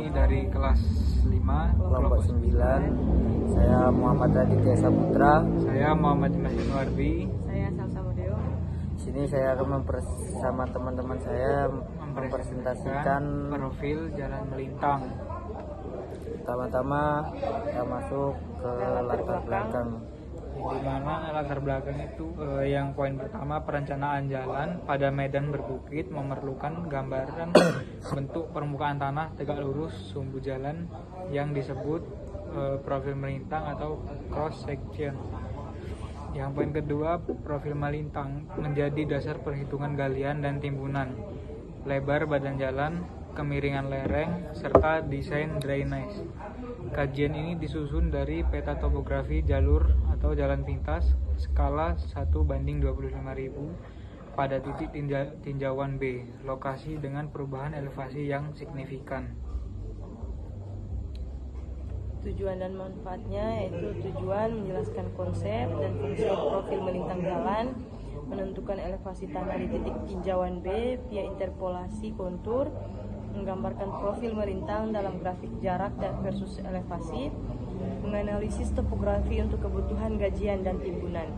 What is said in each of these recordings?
Kami dari kelas 5 kelompok 9. Saya Muhammad Raditya Saputra. Saya Muhammad Wardi. Saya Salsa Modeo. Sini saya akan bersama teman-teman saya mempresentasikan profil jalan melintang. Pertama-tama kita masuk ke latar belakang. Di mana latar belakang itu yang poin pertama, perencanaan jalan pada medan berbukit memerlukan gambaran bentuk permukaan tanah tegak lurus sumbu jalan yang disebut profil melintang atau cross section. Yang poin kedua, profil melintang menjadi dasar perhitungan galian dan timbunan, lebar badan jalan, kemiringan lereng, serta desain drainase. Kajian ini disusun dari peta topografi jalur atau jalan pintas skala 1:25.000 pada titik tinjauan B, lokasi dengan perubahan elevasi yang signifikan. Tujuan dan manfaatnya yaitu tujuan menjelaskan konsep dan fungsi profil melintang jalan, menentukan elevasi tanah di titik tinjauan B via interpolasi kontur, menggambarkan profil melintang dalam grafik jarak dan versus elevasi, menganalisis topografi untuk kebutuhan gajian dan timbunan.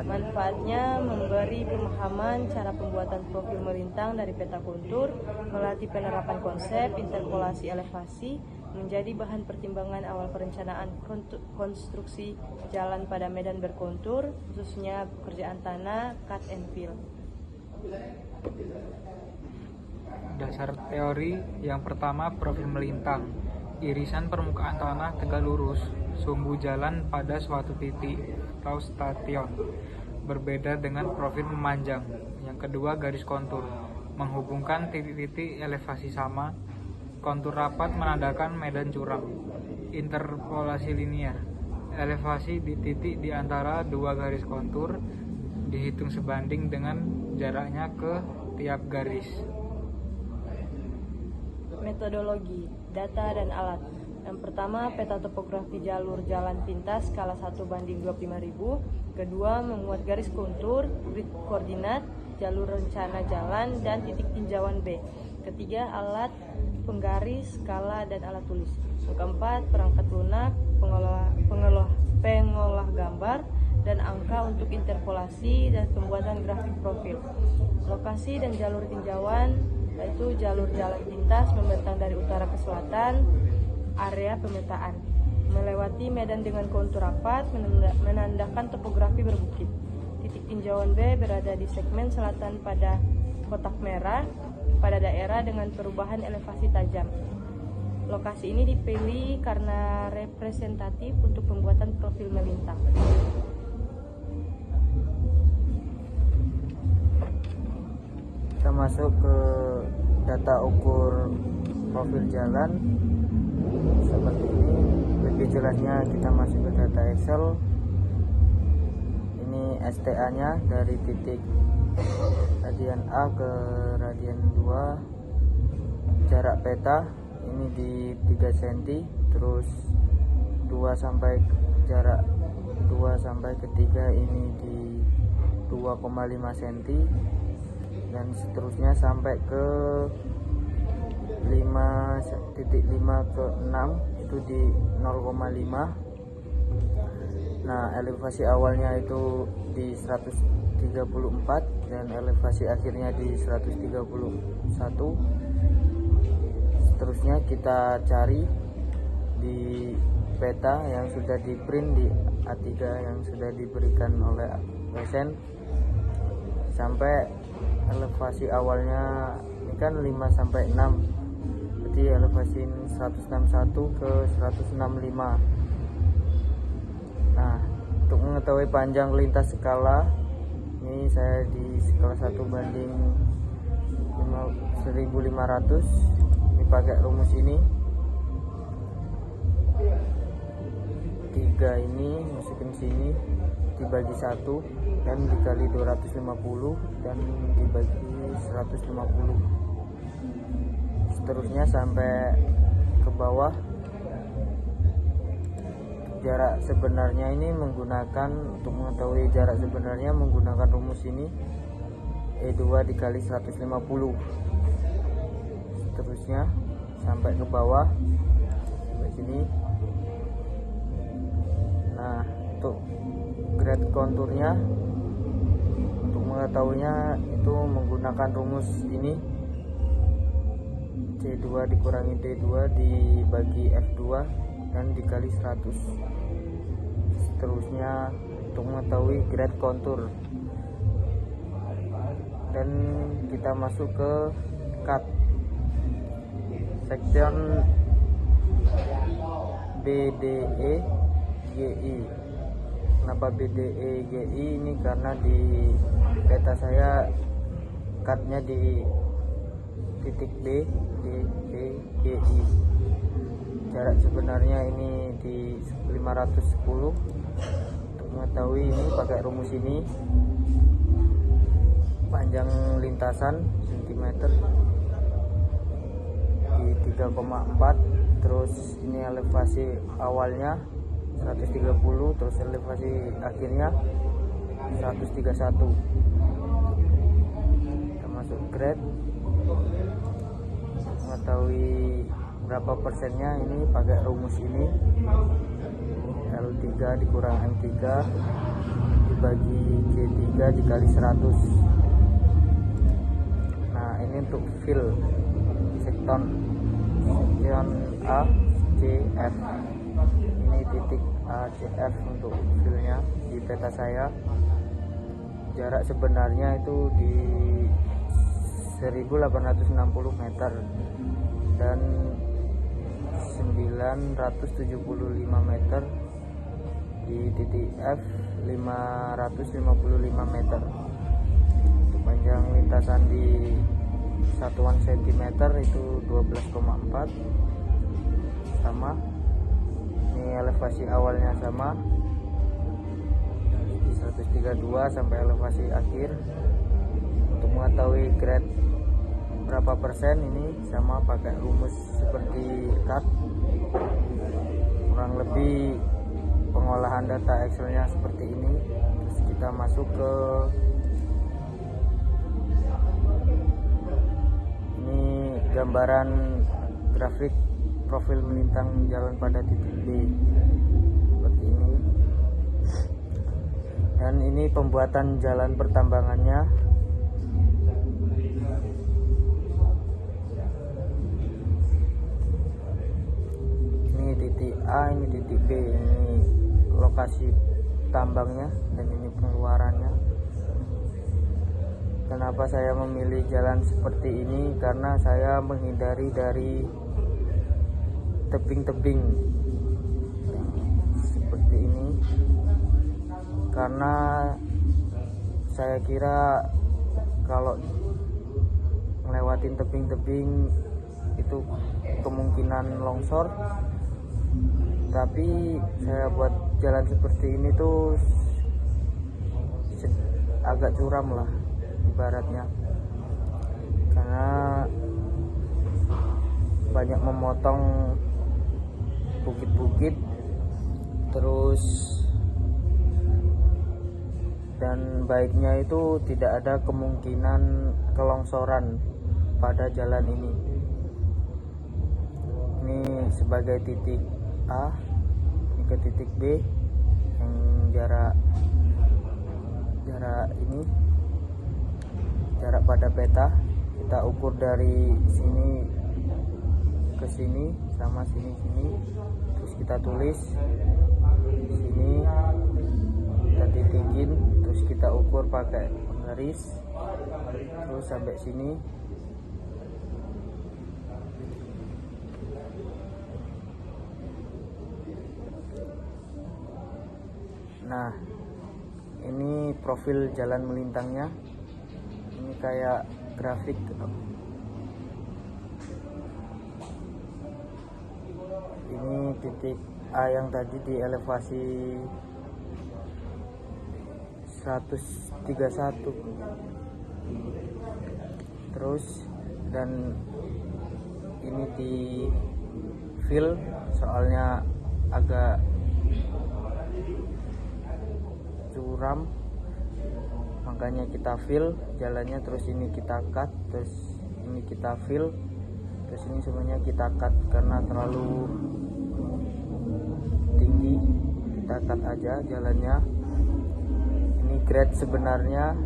Manfaatnya memberi pemahaman cara pembuatan profil melintang dari peta kontur, melatih penerapan konsep interpolasi elevasi, menjadi bahan pertimbangan awal perencanaan konstruksi jalan pada medan berkontur, khususnya pekerjaan tanah, cut and fill. Dasar teori yang pertama, profil melintang, irisan permukaan tanah tegak lurus sumbu jalan pada suatu titik atau station, berbeda dengan profil memanjang. Yang kedua, garis kontur, menghubungkan titik-titik elevasi sama. Kontur rapat menandakan medan curam. Interpolasi linear, elevasi di titik di antara dua garis kontur dihitung sebanding dengan jaraknya ke tiap garis. Metodologi, data dan alat. Yang pertama, peta topografi jalur jalan pintas skala 1:25.000. Kedua, memuat garis kontur, grid koordinat, jalur rencana jalan, dan titik tinjauan B. Ketiga, alat penggaris, skala, dan alat tulis. Yang keempat, perangkat lunak, pengolah gambar, dan angka untuk interpolasi dan pembuatan grafik profil. Lokasi dan jalur tinjauan, yaitu jalur jalan pintas membentang dari utara ke selatan, area pemetaan, melewati medan dengan kontur rapat, menandakan topografi berbukit. Titik tinjauan B berada di segmen selatan pada kotak merah, pada daerah dengan perubahan elevasi tajam. Lokasi ini dipilih karena representatif untuk pembuatan profil melintang. Kita masuk ke data ukur profil jalan seperti ini. Lebih jelasnya kita masuk ke data Excel. Ini STA nya dari titik radian A ke radian 2. Jarak peta ini di 3 cm, terus jarak 2 sampai ke 3 ini di 2,5 cm, dan seterusnya sampai ke 5.5 ke 6 itu di 0,5. Nah, elevasi awalnya itu di 134 dan elevasi akhirnya di 131. Seterusnya kita cari di peta yang sudah di print di A3 yang sudah diberikan oleh dosen sampai elevasi awalnya ini kan 5 sampai 6, berarti elevasi 161 ke 165. Nah, untuk mengetahui panjang lintas skala ini saya di skala 1:1500, ini pakai rumus ini. 3 ini masukin sini, dibagi 1 dan dikali 250 dan dibagi 150, seterusnya sampai ke bawah. Jarak sebenarnya ini untuk mengetahui jarak sebenarnya menggunakan rumus ini, E2 dikali 150, seterusnya sampai ke bawah sampai sini. Nah, untuk grade konturnya, untuk mengetahuinya itu menggunakan rumus ini, C2 dikurangi D2 dibagi F2 dan dikali 100. Seterusnya untuk mengetahui grade kontur, dan kita masuk ke cut section BDE GI. Kenapa BDE GI ini? Karena di peta saya cutnya di titik B GI. Jarak sebenarnya ini di 510. Untuk mengetahui ini pakai rumus ini, panjang lintasan cm di 3,4, terus ini elevasi awalnya 130, terus elevasi akhirnya 131. Kita masuk grade, mengetahui berapa persennya ini pakai rumus ini, L3 dikurang M3 dibagi C3 dikali 100. Nah, ini untuk fill section A C F. Ini titik A C F untuk fillnya di peta saya. Jarak sebenarnya itu di 1860 meter dan 975 meter di titik F 555 meter. Untuk panjang lintasan di satuan sentimeter itu 12,4 sama. Ini elevasi awalnya sama di 132 sampai elevasi akhir. Untuk mengetahui grade berapa persen ini sama pakai rumus seperti cut, kurang lebih pengolahan data Excelnya seperti ini. Terus kita masuk ke ini gambaran grafik profil melintang jalan pada titik B seperti ini, dan ini pembuatan jalan pertambangannya. Ini titik A, ini titik B, ini lokasi tambangnya, dan ini pengeluarannya. Kenapa saya memilih jalan seperti ini? Karena saya menghindari dari tebing-tebing seperti ini, karena saya kira kalau ngelewatin tebing-tebing itu kemungkinan longsor. Tapi saya buat jalan seperti ini tuh agak curam lah ibaratnya, karena banyak memotong bukit-bukit, terus dan baiknya itu tidak ada kemungkinan kelongsoran pada jalan ini. Ini sebagai titik A, ini ke titik B, yang jarak ini, jarak pada peta kita ukur dari sini ke sini sama sini, terus kita tulis sini, kita titikin, terus kita ukur pakai penggaris, terus sampai sini. Nah, ini profil jalan melintangnya. Ini kayak grafik. Ini titik A yang tadi di elevasi 131. Terus dan ini di fill, soalnya agak curam, makanya kita fill jalannya. Terus ini kita cut, terus ini kita fill ke sini semuanya kita cut karena terlalu tinggi. Kita cut aja jalannya. Ini grade sebenarnya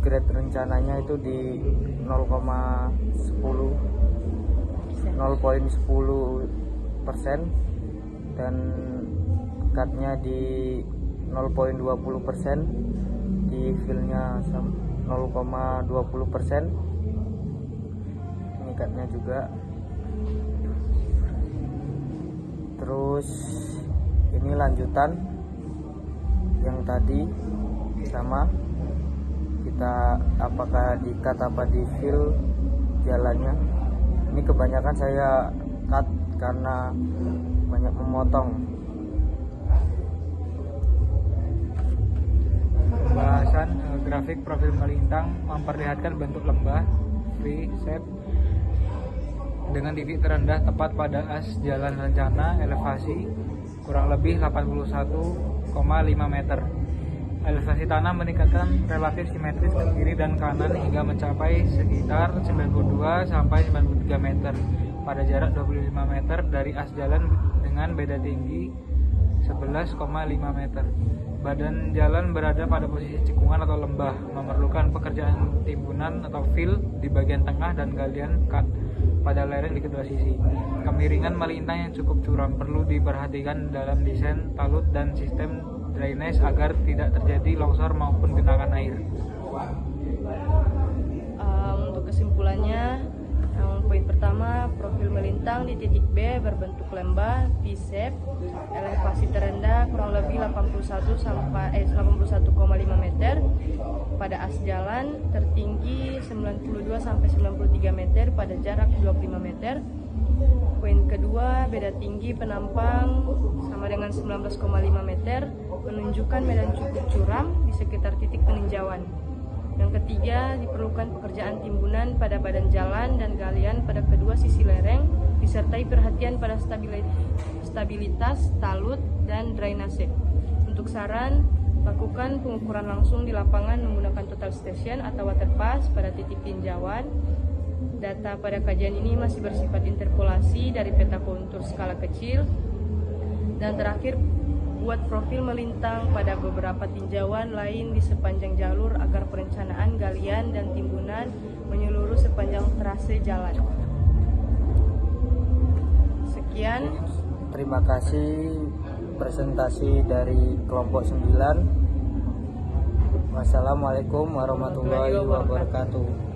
grade rencananya itu di 0,10% dan cutnya di 0,20%, di fillnya 0,20%. Ini cutnya juga. Terus ini lanjutan yang tadi sama, kita apakah di cut apa di fill jalannya. Ini kebanyakan saya cut karena banyak memotong. Pembahasan grafik profil melintang memperlihatkan bentuk lembah V-shape dengan titik terendah tepat pada as jalan rencana elevasi kurang lebih 81,5 meter. Elevasi tanah meningkatkan relatif simetris ke kiri dan kanan hingga mencapai sekitar 92 sampai 93 meter pada jarak 25 meter dari as jalan dengan beda tinggi 11,5 meter. Badan jalan berada pada posisi cekungan atau lembah, memerlukan pekerjaan timbunan atau fill di bagian tengah dan galian cut pada lereng di kedua sisi. Kemiringan melintang yang cukup curam perlu diperhatikan dalam desain talut dan sistem drainase agar tidak terjadi longsor maupun genangan air. Untuk kesimpulannya, poin pertama, profil melintang di titik B berbentuk lembah V-shape, elevasi terendah kurang lebih 81,5 meter pada as jalan, tertinggi 92 sampai 93 meter pada jarak 25 meter. Poin kedua, beda tinggi penampang sama dengan 19,5 meter, menunjukkan medan cukup curam di sekitar titik peninjauan. Yang ketiga, diperlukan pekerjaan timbunan pada badan jalan dan galian pada kedua sisi lereng, disertai perhatian pada stabilitas talut dan drainase. Untuk saran, lakukan pengukuran langsung di lapangan menggunakan total station atau waterpass pada titik tinjauan. Data pada kajian ini masih bersifat interpolasi dari peta kontur skala kecil. Dan terakhir, buat profil melintang pada beberapa tinjauan lain di sepanjang jalur agar perencanaan galian dan timbunan menyeluruh sepanjang trase jalan. Sekian. Terima kasih presentasi dari kelompok 9. Wassalamualaikum warahmatullahi wabarakatuh.